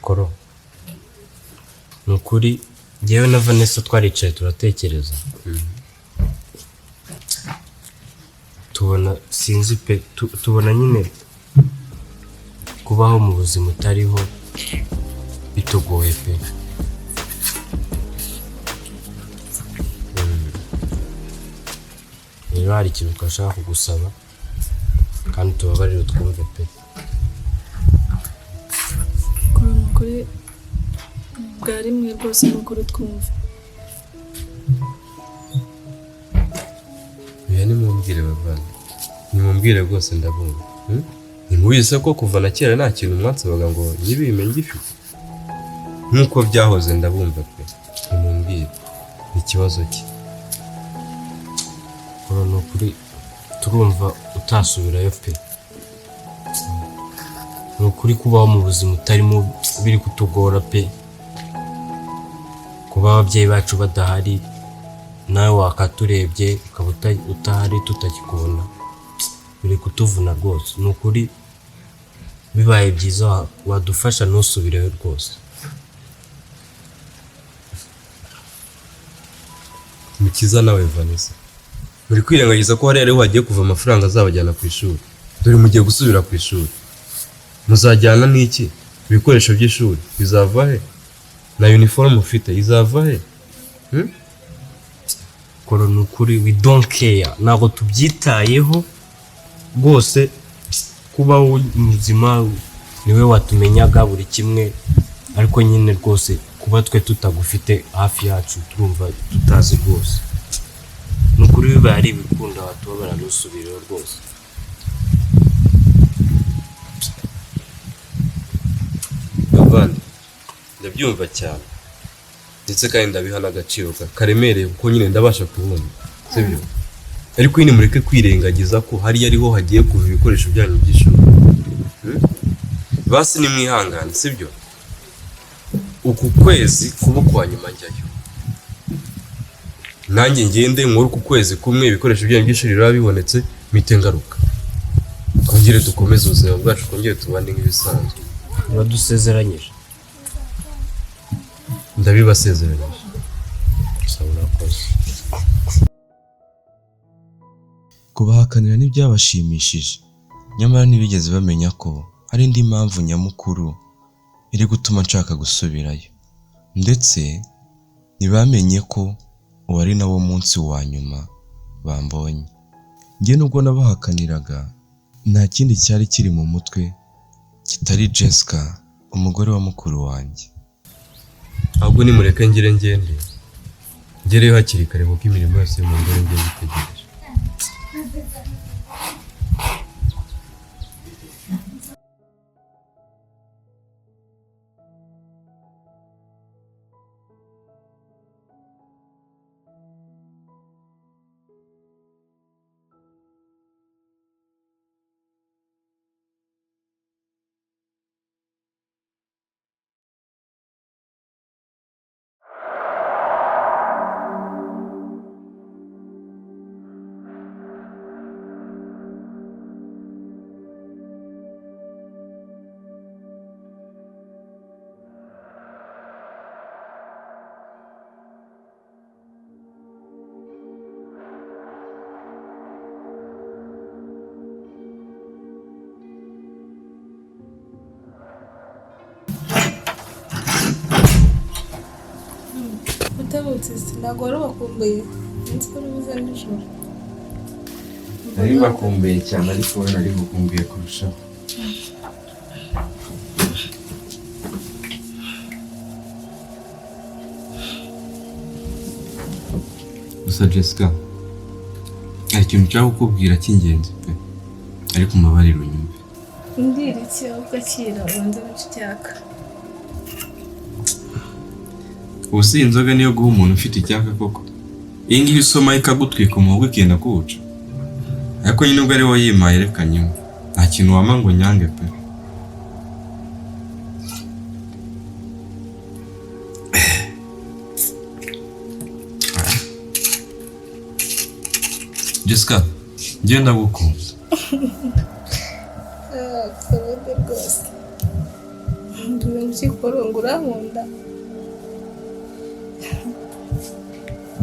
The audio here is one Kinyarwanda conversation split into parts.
Koro nukuri jewe na Vanessa twaricaye turatekereza tubona sinzi pe tubona nyine kubaho mu buzima utariho bitugoye pe. Rero hari ikintu twashaka kugusaba kandi tubabarire twumve pe. Kuri bwari mwe rwose n'ukuri twumve. Oya nimumbwire bavana, nimumbwire rwose ndabumva. Ntimubizi ko kuva na kera nta kintu mwansabaga ngo nyibime ngifite nk'uko byahoze ndabumva pe. Nimumbwire ikibazo cye. Koro nukuri turumva utasubirayo pe. Nukuri kubaho mu buzima utarimo biri kutugora pe. Kuba ababyeyi bacu badahari nawe wakaturebye ukaba utahari tutakikubona biri kutuvuna rwose. Nukuri bibaye byiza wadufasha ntusubireyo rwose. Mukiza nawe Vanessa, muri kwirengagiza ko hari ariho hagiye kuva amafaranga azabajyana ku ishuri. Dore mugiye gusubira ku ishuri, muzajyana n'iki? Ibikoresho by'ishuri bizava he? Na uniform ufite izava he? Koro nukuri we don't care, ntabwo tubyitayeho rwose. Kuba muzima niwe watumenyaga buri kimwe, ariko nyine rwose kuba twe tutagufite hafi yacu turumva tutazi rwose. Nukuri biba ari ibikunda watubabara ntusubireyo rwose. Bavandi ndabyumva cyane ndetse kandi ndabiha n'agaciro karemereye kuko nyine ndabasha kubona, sibyo? Ariko nyine mureke kwirengagiza ko hari ariho hagiye kuva ibikoresho byanyu by'ishuri. Basi nimwihangane, sibyo? Uku kwezi kuba kwa nyuma njyayo, nanjye ngende nkuru ku kwezi kumwe ibikoresho byanyu by'ishuri biba bibonetse mpite ngaruka, twongere dukomeze ubuzima bwacu, twongere tubane nk'ibisanzwe. Uradusezeranyije? Ndabibasezeranyije. Urakoze. Kubahakanira ntibyabashimishije, nyamara ntibigeze bamenya ko hari indi mpamvu nyamukuru iri gutuma nshaka gusubirayo, ndetse ntibamenye ko uwo ari nawo munsi wa nyuma bambonye. Njye nubwo nabahakaniraga nta kindi cyari kiri mu mutwe kitari Jessica, umugore wa mukuru wanjye. Ahubwo nimureke ngende ngereyo hakiri kare kuko imirimo yose mu ngoro ngiye bitegereje. Ntabwo wari wakumbuye nzi ko urubuza nijoro. Nari bakumbuye cyane ariko we nari gukumbuye kurushaho. Gusa Jessica, hari ikintu nshaka kukubwira cy'ingenzi pe, ariko umbabarire unyumve. Umbwira iki ugakira ubanza guca icyaka. Ubu si inzoga niyo guha umuntu ufite icyaka koko? Iyi ngiyi usoma ikagutwika umuhogo ikenda kuwuca. Ariko nyine ubwo ari wowe yimaye reka nyuma, nta kintu wama ngo nyange pe. Jessica, genda gukunze. Korode rwose. nduwe mu cyikorongo urankunda.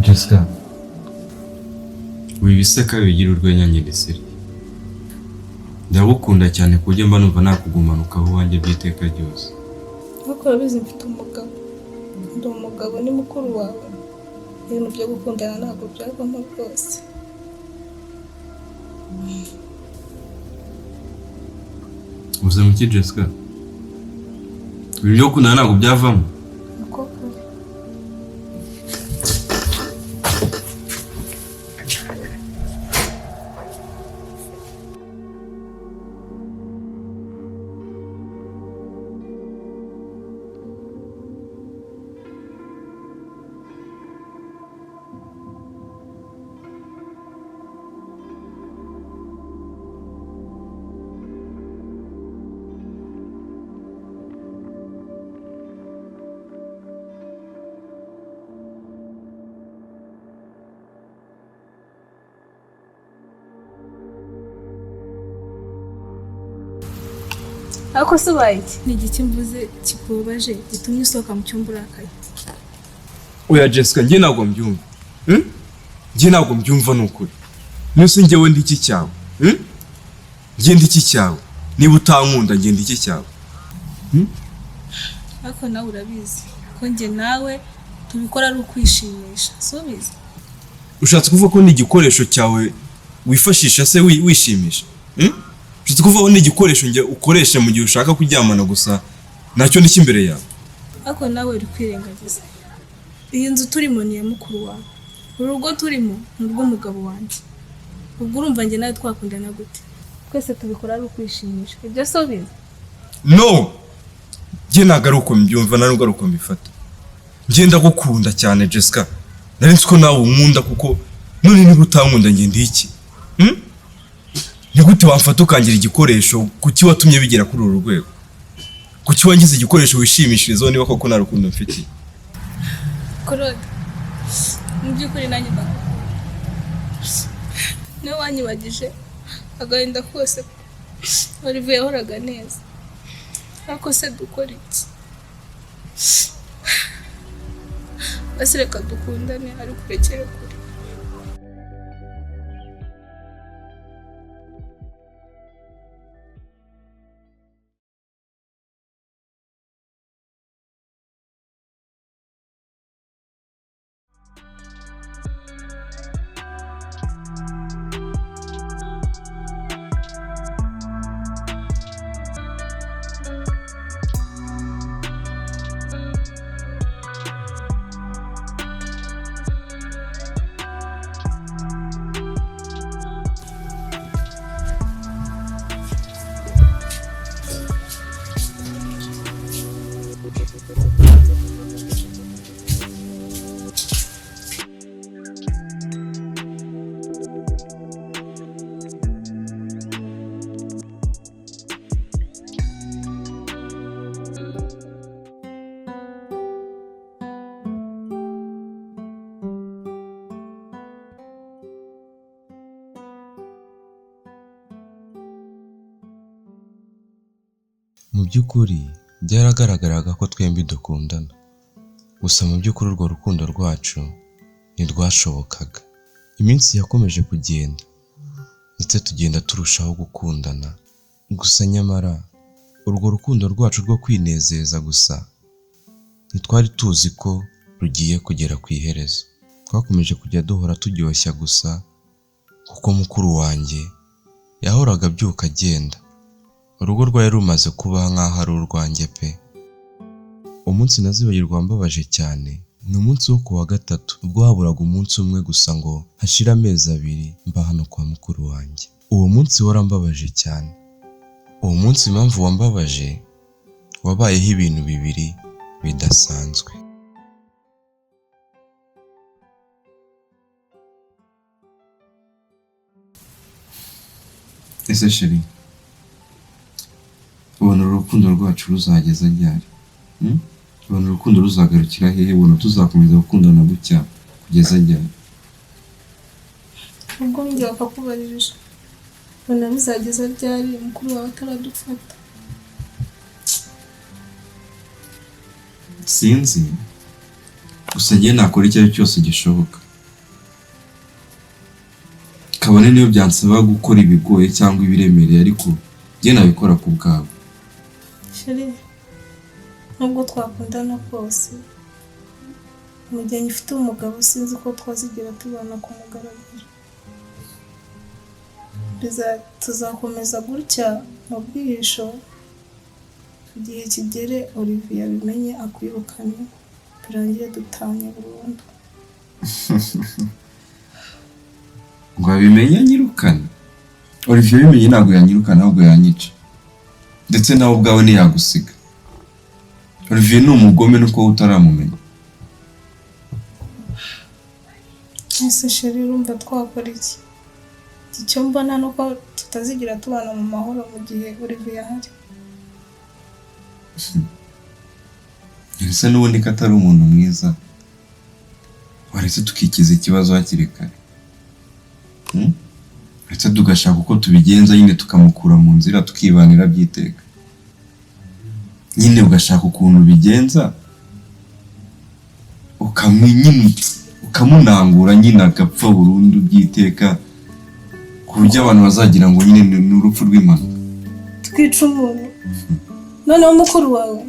Jessica, wibiseka bigira urwenya nyirisiri. Ndagukunda cyane ku buryo mba numva nakugumanukaho wanjye by'iteka ryose. Ariko urabizi mfite umugabo. Ndi umugabo ni mukuru wawe. Ibintu byo gukundana ntabwo byavamo rwose. Uvuze mu ki Jessica? Ibintu byo gukundana ntabwo byavamo? Uko kuri. Ako subaye ni igiki mvuze kikubabaje gitumye usohoka mu cyumba urakaye. Oya Jessica, njye ntabwo mbyumva. Njye ntabwo mbyumva nukuri. Nuse njyewe ndi iki cyawe? Njye ndi iki cyawe? Niba utankunda njye ndi iki cyawe? Ariko nawe urabizi ko njye nawe tubikora ari ukwishimisha. Subiza. Ushatse kuvuga ko ni igikoresho cyawe wifashisha se wishimisha? Ushatse kuvuga ko ni igikoresho njye ukoresha mu gihe ushaka kuryamana gusa nacyo ndi imbere yawe? Ariko nawe uri kwirengagiza. Iyi nzu turimo ni ya mukuru wawe. Urugo turimo ni urw'umugabo wanjye. Ubwo urumva njye nawe twakundana gute? Twese tubikora ari ukwishimisha. Ibyo subiza. No! Njye ntabwo ari uko mbyumva ntabwo ari uko mbifata. Njye ndagukunda cyane Jessica. Nari nzi ko nawe unkunda kuko none niba utankunda njye ndi iki? Ni gute wamfata ukangira igikoresho kuki watumye bigera kuri uru rwego? Kuki wangize igikoresho wishimishirizaho niba koko nta rukundo mfite? Claude, mu by'ukuri nanjye ndakukunda. Niwe wanyibagije agahinda kose Olivier yahoraga neza. Ariko se dukora iki? Basi reka dukundane ariko urekere kure. Mu by'ukuri byaragaragaraga ko twembi dukundana. Gusa mu by'ukuri urwo rukundo rwacu ntirwashobokaga. Iminsi yakomeje kugenda ndetse tugenda turushaho gukundana. Gusa nyamara urwo rukundo rwacu rwo kwinezeza gusa ntitwari tuzi ko rugiye kugera ku iherezo. Twakomeje kujya duhora turyoshya gusa kuko mukuru wanjye yahoraga abyuka agenda. Urugo rwari rumaze kuba nk'aho ari urwanjye pe. Umunsi nazibagirwa mbabaje cyane ni umunsi wo ku wa gatatu, ubwo haburaga umunsi umwe gusa ngo hashira amezi 2 mba hano kwa mukuru wanjye. Uwo munsi warambabaje cyane. Uwo munsi impamvu wambabaje wabayeho ibintu bibiri bidasanzwe. Ese chérie, ubona urukundo rwacu ruzageza ryari? Ubona urukundo ruzagarukira hehe? Ubona tuzakomeza gukundana gutya kugeza ryari? Ubwo njye bakakubarije. Ubona bizageza ryari mukuru wawe ataradufata? sinzi, gusa njye nakora icyo ari cyo cyose gishoboka, kabone niyo byansaba gukora ibigoye cyangwa ibiremereye, ariko njye nabikora ku bwabo. sheri nubwo twakundana kose mu gihe ngifite umugabo sinzi ko twazigira tubana ku mugaragaro. Tuzakomeza gutya mu bwihisho igihe kigere Olivier abimenye akwirukane birangire dutanye burundu. Ngo abimenye anyirukane? Olivier abimenye ntabwo yanyirukana, ahubwo yanyica, ndetse nawe ubwawe ntiyagusiga. Olivier ni umugome nuko utaramumenya. Ese sheri urumva twakora iki? Icyo mbona nuko tutazigira tubana mu mahoro mu gihe Olivier ahari. Ese n'ubundi ko atari umuntu mwiza, waretse tukikiza ikibazo hakiri kare, ndetse tugashaka uko tubigenza nyine tukamukura mu nzira tukibanira byiteka. Nyine ugashaka ukuntu ubigenza ukamunangura nyine agapfa burundu byiteka, ku buryo abantu bazagira ngo nyine ni urupfu rw'impanuka. Twica umuntu noneho mukuru wawe